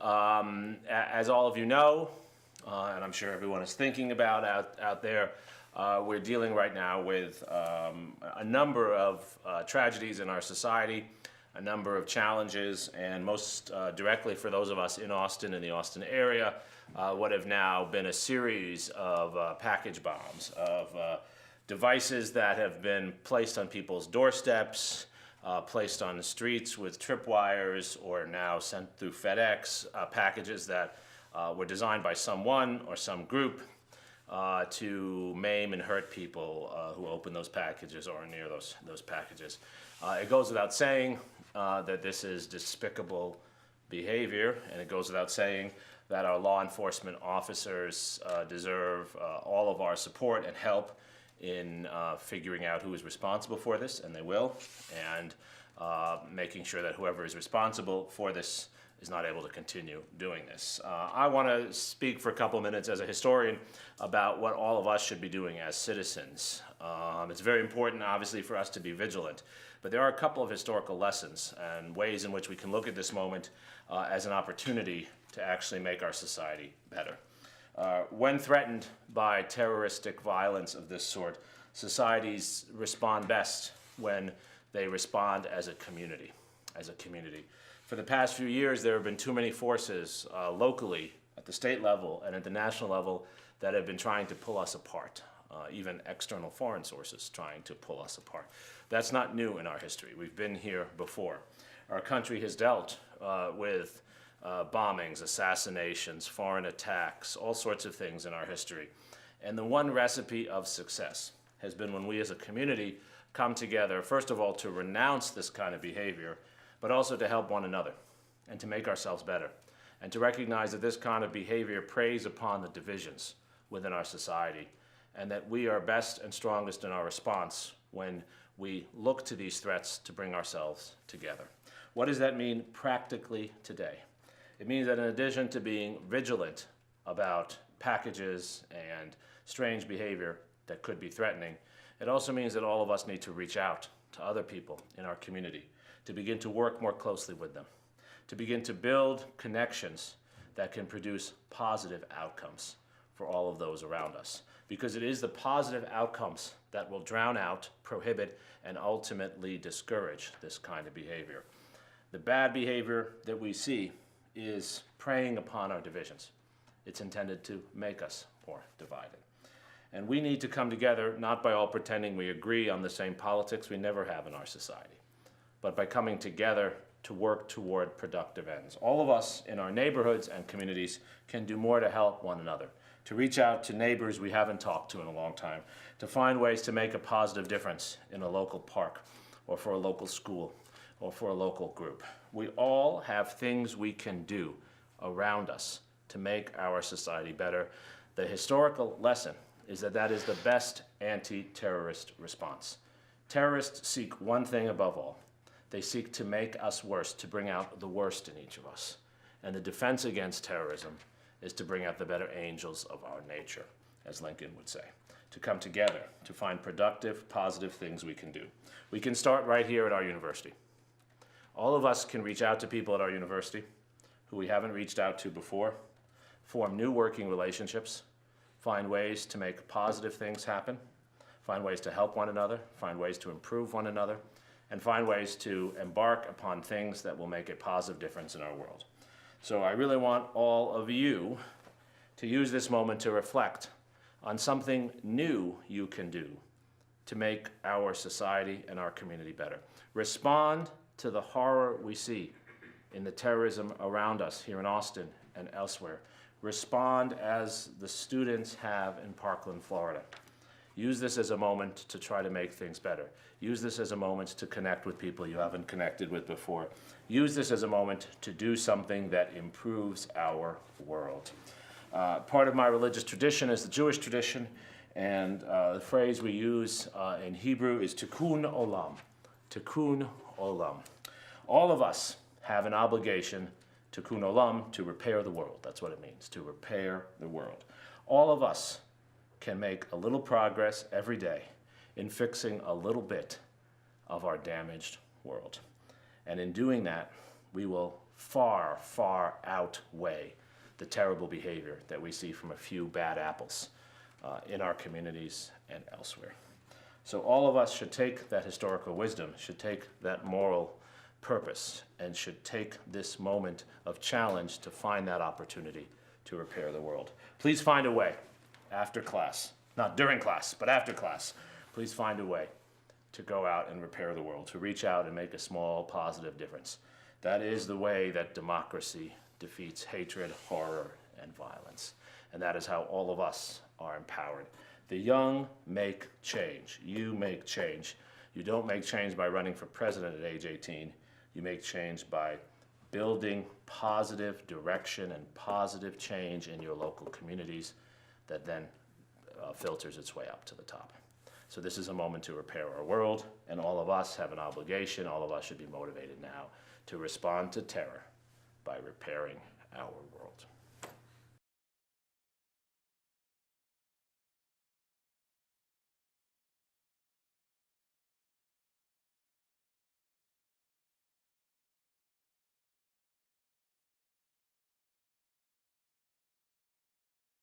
As all of you know, and I'm sure everyone is thinking about out there, we're dealing right now with a number of tragedies in our society, a number of challenges, and most directly for those of us in Austin and the Austin area, what have now been a series of package bombs, of devices that have been placed on people's doorsteps, placed on the streets with tripwires, or now sent through FedEx, packages that were designed by someone or some group to maim and hurt people who open those packages or are near those packages. It goes without saying that this is despicable behavior, and it goes without saying that our law enforcement officers deserve all of our support and help in figuring out who is responsible for this, and they will, and making sure that whoever is responsible for this is not able to continue doing this. I want to speak for a couple of minutes as a historian about what all of us should be doing as citizens. It's very important, obviously, for us to be vigilant, but there are a couple of historical lessons and ways in which we can look at this moment as an opportunity to actually make our society better. When threatened by terroristic violence of this sort, societies respond best when they respond as a community. For the past few years, there have been too many forces locally, at the state level, and at the national level that have been trying to pull us apart, even external foreign sources trying to pull us apart. That's not new in our history. We've been here before. Our country has dealt with bombings, assassinations, foreign attacks, all sorts of things in our history. And the one recipe of success has been when we as a community come together, first of all, to renounce this kind of behavior, but also to help one another and to make ourselves better, and to recognize that this kind of behavior preys upon the divisions within our society, and that we are best and strongest in our response when we look to these threats to bring ourselves together. What does that mean practically today? It means that in addition to being vigilant about packages and strange behavior that could be threatening, it also means that all of us need to reach out to other people in our community, to begin to work more closely with them, to begin to build connections that can produce positive outcomes for all of those around us. Because it is the positive outcomes that will drown out, prohibit, and ultimately discourage this kind of behavior. The bad behavior that we see is preying upon our divisions. It's intended to make us more divided. And we need to come together, not by all pretending we agree on the same politics. We never have in our society, but by coming together to work toward productive ends. All of us in our neighborhoods and communities can do more to help one another, to reach out to neighbors we haven't talked to in a long time, to find ways to make a positive difference in a local park, or for a local school, or for a local group. We all have things we can do around us to make our society better. The historical lesson is that that is the best anti-terrorist response. Terrorists seek one thing above all. They seek to make us worse, to bring out the worst in each of us. And the defense against terrorism is to bring out the better angels of our nature, as Lincoln would say, to come together, to find productive, positive things we can do. We can start right here at our university. All of us can reach out to people at our university who we haven't reached out to before, form new working relationships, find ways to make positive things happen, find ways to help one another, find ways to improve one another, and find ways to embark upon things that will make a positive difference in our world. So I really want all of you to use this moment to reflect on something new you can do to make our society and our community better. Respond to the horror we see in the terrorism around us here in Austin and elsewhere. Respond as the students have in Parkland, Florida. Use this as a moment to try to make things better. Use this as a moment to connect with people you haven't connected with before. Use this as a moment to do something that improves our world. Part of my religious tradition is the Jewish tradition, and the phrase we use in Hebrew is tikkun olam. Tikkun olam. All of us have an obligation, tikkun olam, to repair the world. That's what it means, to repair the world. All of us can make a little progress every day in fixing a little bit of our damaged world. And in doing that, we will far, far outweigh the terrible behavior that we see from a few bad apples in our communities and elsewhere. So all of us should take that historical wisdom, should take that moral purpose, and should take this moment of challenge to find that opportunity to repair the world. Please find a way after class, not during class, but after class. Please find a way to go out and repair the world, to reach out and make a small positive difference. That is the way that democracy defeats hatred, horror, and violence. And that is how all of us are empowered. The young make change. You make change. You don't make change by running for president at age 18. You make change by building positive direction and positive change in your local communities that then filters its way up to the top. So this is a moment to repair our world, and all of us have an obligation, all of us should be motivated now to respond to terror by repairing our world.